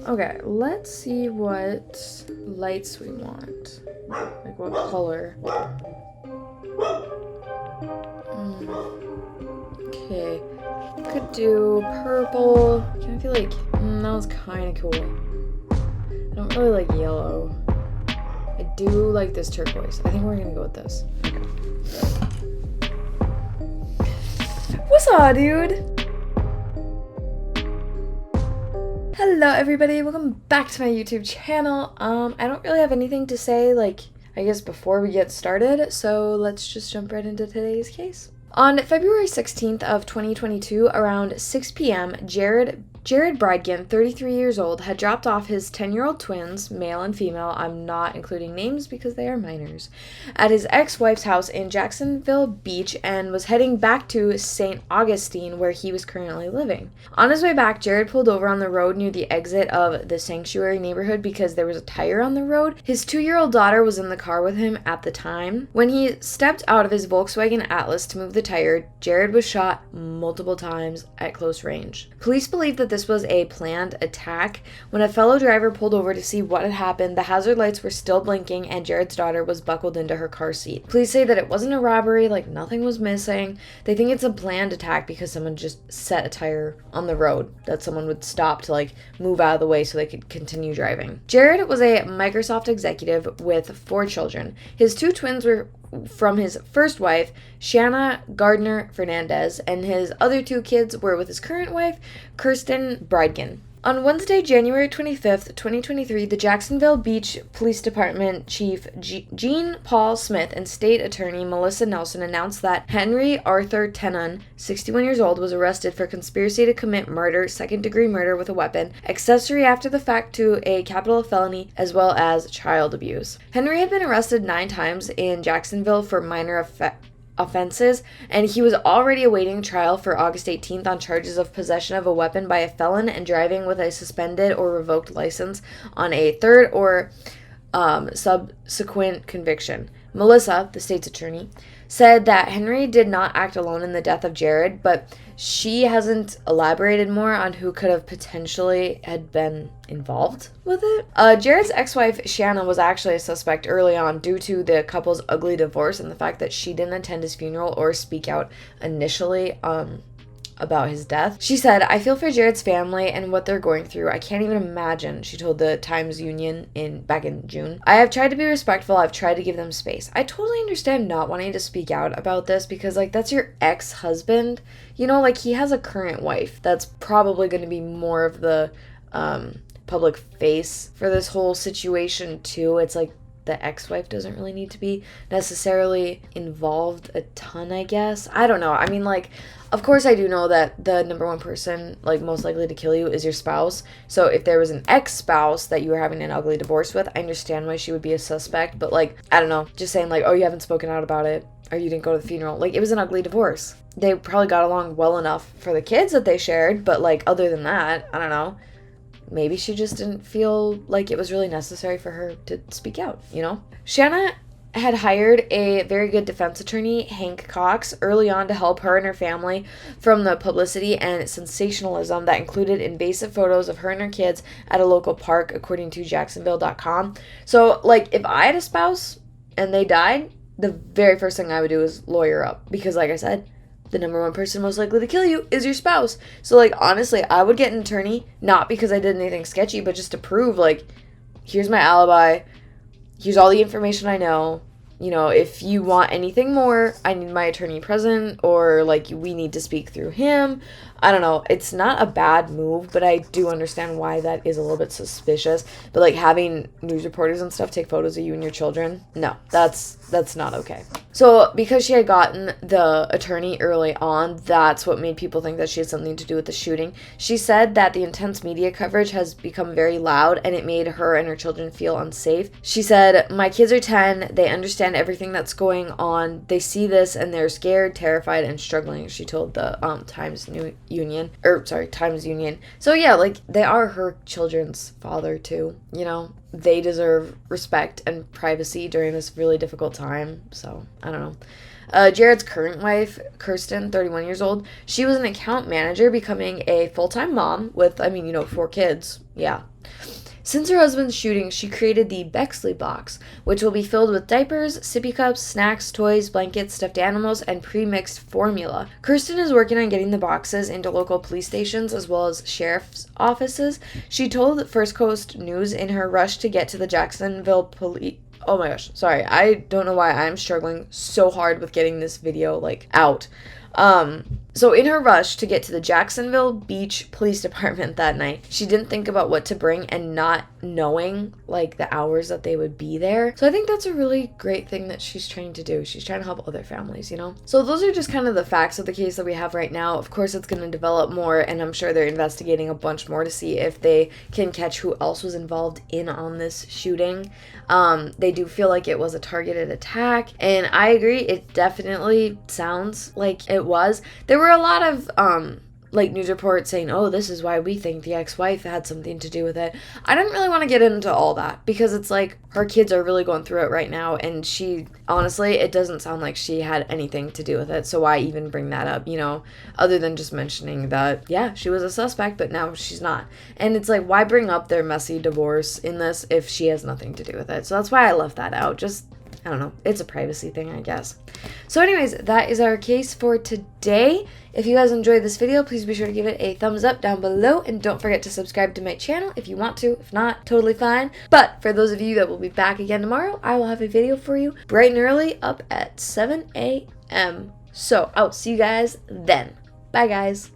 Okay, let's see what lights we want. Like what color. Okay. Could do purple. I feel like that was kind of cool. I don't really like yellow. I do like this turquoise. I think we're gonna go with this. What's up, dude? Hello, everybody. Welcome back to my YouTube channel. I don't really have anything to say, I guess before we get started, so let's just jump right into today's case. On February 16th of 2022, around 6 p.m., Jared Bridgen, 33 years old, had dropped off his 10-year-old twins, male and female, I'm not including names because they are minors, at his ex-wife's house in Jacksonville Beach and was heading back to St. Augustine, where he was currently living. On his way back, Jared pulled over on the road near the exit of the Sanctuary neighborhood because there was a tire on the road. His 2-year-old daughter was in the car with him at the time. When he stepped out of his Volkswagen Atlas to move the tire, Jared was shot multiple times at close range. Police believe that this was a planned attack. When a fellow driver pulled over to see what had happened, the hazard lights were still blinking and Jared's daughter was buckled into her car seat. Police say that it wasn't a robbery, nothing was missing. They think it's a planned attack because someone just set a tire on the road that someone would stop to move out of the way so they could continue driving. Jared was a Microsoft executive with 4 children. His 2 twins were from his first wife, Shanna Gardner Fernandez, and his other 2 kids were with his current wife, Kirsten Bridgen. On Wednesday, January 25th, 2023, the Jacksonville Beach Police Department Chief Gene Paul Smith and State Attorney Melissa Nelson announced that Henry Arthur Tenon, 61 years old, was arrested for conspiracy to commit murder, second-degree murder with a weapon, accessory after the fact to a capital felony, as well as child abuse. Henry had been arrested 9 times in Jacksonville for minor offenses, and he was already awaiting trial for August 18th on charges of possession of a weapon by a felon and driving with a suspended or revoked license on a third or subsequent conviction. Melissa, the state's attorney, said that Henry did not act alone in the death of Jared, but she hasn't elaborated more on who could have potentially had been involved with it. Jared's ex-wife, Shanna, was actually a suspect early on due to the couple's ugly divorce and the fact that she didn't attend his funeral or speak out initially about his death. She said, "I feel for Jared's family and what they're going through. I can't even imagine," she told the Times Union back in June. "I have tried to be respectful. I've tried to give them space. I totally understand not wanting to speak out about this because, that's your ex-husband. He has a current wife that's probably going to be more of the public face for this whole situation, too. It's the ex-wife doesn't really need to be necessarily involved a ton, I guess. I don't know. I mean, of course I do know that the number one person, most likely to kill you is your spouse. So if there was an ex-spouse that you were having an ugly divorce with, I understand why she would be a suspect. But, I don't know. Just saying, oh, you haven't spoken out about it, or you didn't go to the funeral. It was an ugly divorce. They probably got along well enough for the kids that they shared, but, other than that, I don't know. Maybe she just didn't feel like it was really necessary for her to speak out, Shanna had hired a very good defense attorney, Hank Cox, early on to help her and her family from the publicity and sensationalism that included invasive photos of her and her kids at a local park, according to Jacksonville.com. So, if I had a spouse and they died, the very first thing I would do is lawyer up because, like I said, the number one person most likely to kill you is your spouse. So, honestly, I would get an attorney, not because I did anything sketchy, but just to prove, here's my alibi, here's all the information I know. If you want anything more, I need my attorney present, or, we need to speak through him. I don't know. It's not a bad move, but I do understand why that is a little bit suspicious. But, having news reporters and stuff take photos of you and your children, no, that's not okay. So, because she had gotten the attorney early on, that's what made people think that she had something to do with the shooting. She said that the intense media coverage has become very loud, and it made her and her children feel unsafe. She said, "My kids are 10. They understand everything that's going on. They see this, and they're scared, terrified, and struggling," she told the Times union, or sorry, Times Union. So yeah, like, they are her children's father too, you know? They deserve respect and privacy during this really difficult time. So, I don't know. Jared's current wife, Kirsten, 31 years old, she was an account manager, becoming a full-time mom with, 4 kids. Yeah. Since her husband's shooting, she created the Bexley box, which will be filled with diapers, sippy cups, snacks, toys, blankets, stuffed animals, and pre-mixed formula. Kirsten is working on getting the boxes into local police stations as well as sheriff's offices. She told First Coast News in her rush to get to the Jacksonville police. Oh my gosh, sorry. I don't know why I'm struggling so hard with getting this video, out. So in her rush to get to the Jacksonville Beach Police Department that night, she didn't think about what to bring, and not knowing, the hours that they would be there. So I think that's a really great thing that she's trying to do. She's trying to help other families, you know? So those are just kind of the facts of the case that we have right now. Of course, it's going to develop more, and I'm sure they're investigating a bunch more to see if they can catch who else was involved in on this shooting. They do feel like it was a targeted attack, and I agree, it definitely sounds like it was. There were a lot of news reports saying, oh, this is why we think the ex-wife had something to do with it. I didn't really want to get into all that, because it's her kids are really going through it right now, and she, honestly, it doesn't sound like she had anything to do with it, so why even bring that up, other than just mentioning that, yeah, she was a suspect, but now she's not. And it's why bring up their messy divorce in this if she has nothing to do with it? So that's why I left that out. Just, I don't know, it's a privacy thing, I guess. So anyways, that is our case for today. If you guys enjoyed this video, please be sure to give it a thumbs up down below, and don't forget to subscribe to my channel if you want to. If not, totally fine. But for those of you that will be back again tomorrow, I will have a video for you bright and early, up at 7 a.m. So I'll see you guys then. Bye, guys.